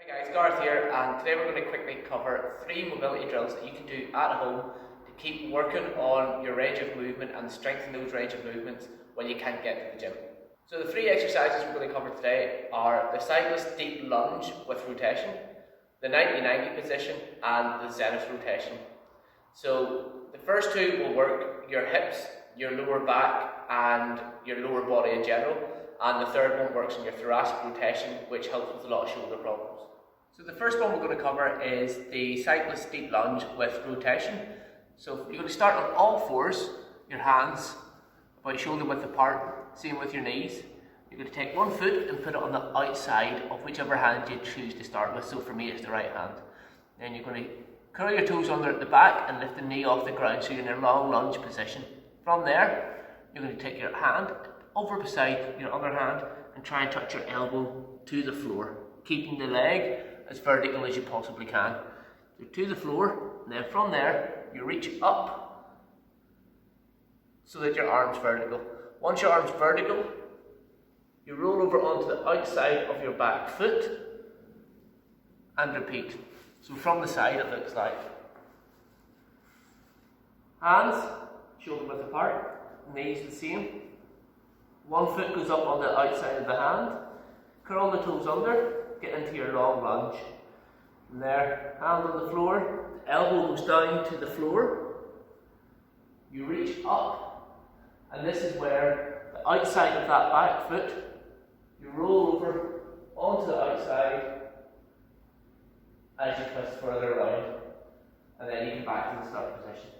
Hi guys, Gareth here, and today we're going to quickly cover 3 mobility drills that you can do at home to keep working on your range of movement and strengthen those range of movements when you can't get to the gym. So the 3 exercises we're going to cover today are the cyclist deep lunge with rotation, the 90-90 position, and the zenith rotation. So the first 2 will work your hips, your lower back, and your lower body in general, and the third one works on your thoracic rotation, which helps with a lot of shoulder problems. So the first one we're going to cover is the cyclist deep lunge with rotation. So you're going to start on all fours, your hands about shoulder width apart, same with your knees. You're going to take one foot and put it on the outside of whichever hand you choose to start with. So for me it's the right hand. Then you're going to curl your toes under at the back and lift the knee off the ground so you're in a long lunge position. From there, you're going to take your hand over beside your other hand and try and touch your elbow to the floor, keeping the leg as vertical as you possibly can. So to the floor, and then from there, you reach up so that your arm's vertical. Once your arm's vertical, you roll over onto the outside of your back foot and repeat. So from the side it looks like. Hands, shoulder width apart, knees the same. One foot goes up on the outside of the hand, curl the toes under, get into your long lunge. From there, hand on the floor, the elbow goes down to the floor. You reach up, and this is where the outside of that back foot, you roll over onto the outside as you twist further around, and then you come back to the start position.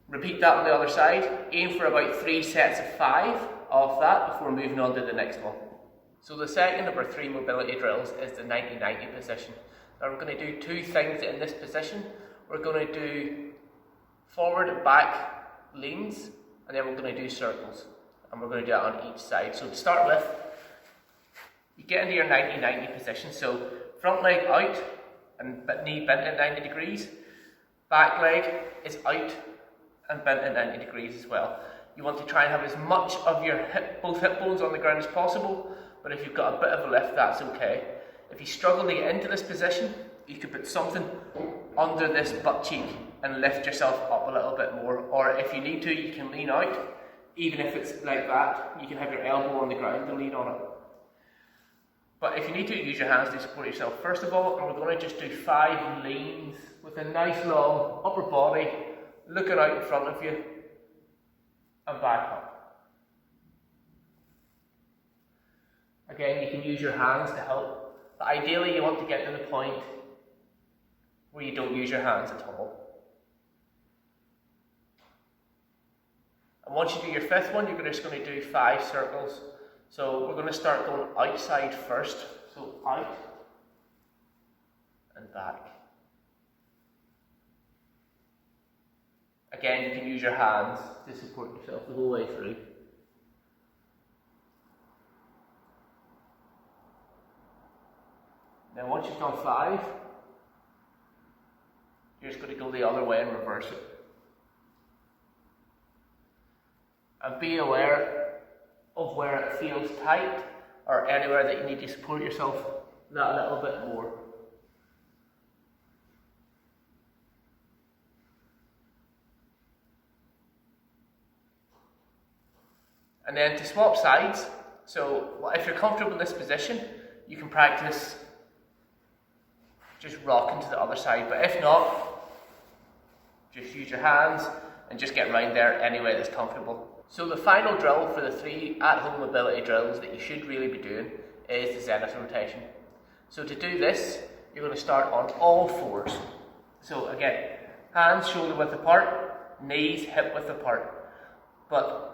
Repeat that on the other side. Aim for about 3 sets of 5 of that before moving on to the next one. So the second of our 3 mobility drills is the 90-90 position. Now we're going to do 2 things in this position. We're going to do forward and back leans, and then we're going to do circles. And we're going to do it on each side. So to start with, you get into your 90-90 position. So front leg out and knee bent at 90 degrees. Back leg is out and bent at 90 degrees as well. You want to try and have as much of your both hip bones on the ground as possible, but if you've got a bit of a lift, that's okay. If you struggle to get into this position, you could put something under this butt cheek and lift yourself up a little bit more, or if you need to, you can lean out. Even if it's like that, you can have your elbow on the ground to lean on it. But if you need to, use your hands to support yourself first of all, and we're going to just do 5 leans with a nice long upper body, looking out in front of you, and back up. Again, you can use your hands to help, but ideally you want to get to the point where you don't use your hands at all. And once you do your 5th one, you're just going to do 5 circles. So we're going to start going outside first, so out and back. Again, you can use your hands to support yourself the whole way through. Now once you've done 5, you're just going to go the other way and reverse it. And be aware of where it feels tight or anywhere that you need to support yourself that little bit more. And then to swap sides, so if you're comfortable in this position, you can practice just rocking to the other side, but if not, just use your hands and just get around there any way that's comfortable. So the final drill for the 3 at-home mobility drills that you should really be doing is the zenith rotation. So to do this, you're going to start on all fours. So again, hands shoulder width apart, knees hip width apart. But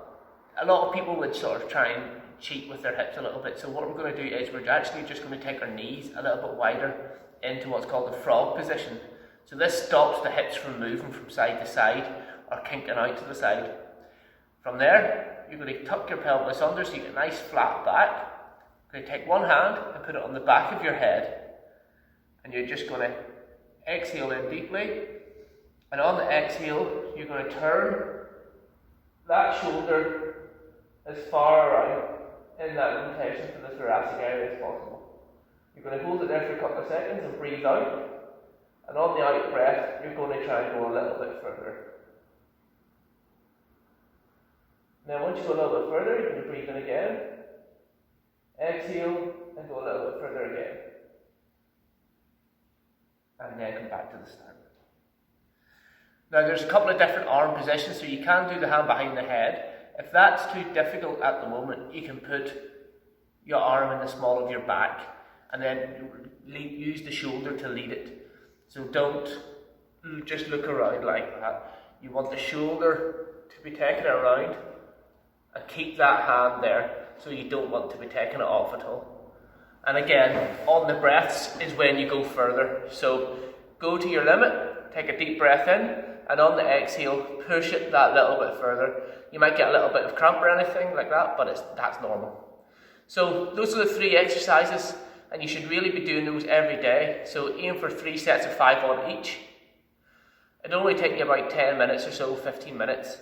a lot of people would sort of try and cheat with their hips a little bit. So what we're going to do is we're actually just going to take our knees a little bit wider into what's called the frog position. So this stops the hips from moving from side to side or kinking out to the side. From there, you're going to tuck your pelvis under so you get a nice flat back. You're going to take one hand and put it on the back of your head, and you're just going to exhale in deeply, and on the exhale you're going to turn that shoulder as far around in that rotation for the thoracic area as possible. You're going to hold it there for a couple of seconds and breathe out. And on the out breath, you're going to try and go a little bit further. Now once you go a little bit further, you're going to breathe in again. Exhale and go a little bit further again. And then come back to the start. Now there's a couple of different arm positions, so you can do the hand behind the head. If that's too difficult at the moment, you can put your arm in the small of your back and then use the shoulder to lead it. So don't just look around like that. You want the shoulder to be taken around and keep that hand there, so you don't want to be taking it off at all. And again, on the breaths is when you go further. So go to your limit, take a deep breath in, and on the exhale, push it that little bit further. You might get a little bit of cramp or anything like that, but that's normal. So those are the 3 exercises, and you should really be doing those every day. So aim for 3 sets of 5 on each. It'll only take you about 10 minutes or so, 15 minutes,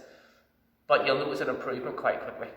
but you'll notice an improvement quite quickly.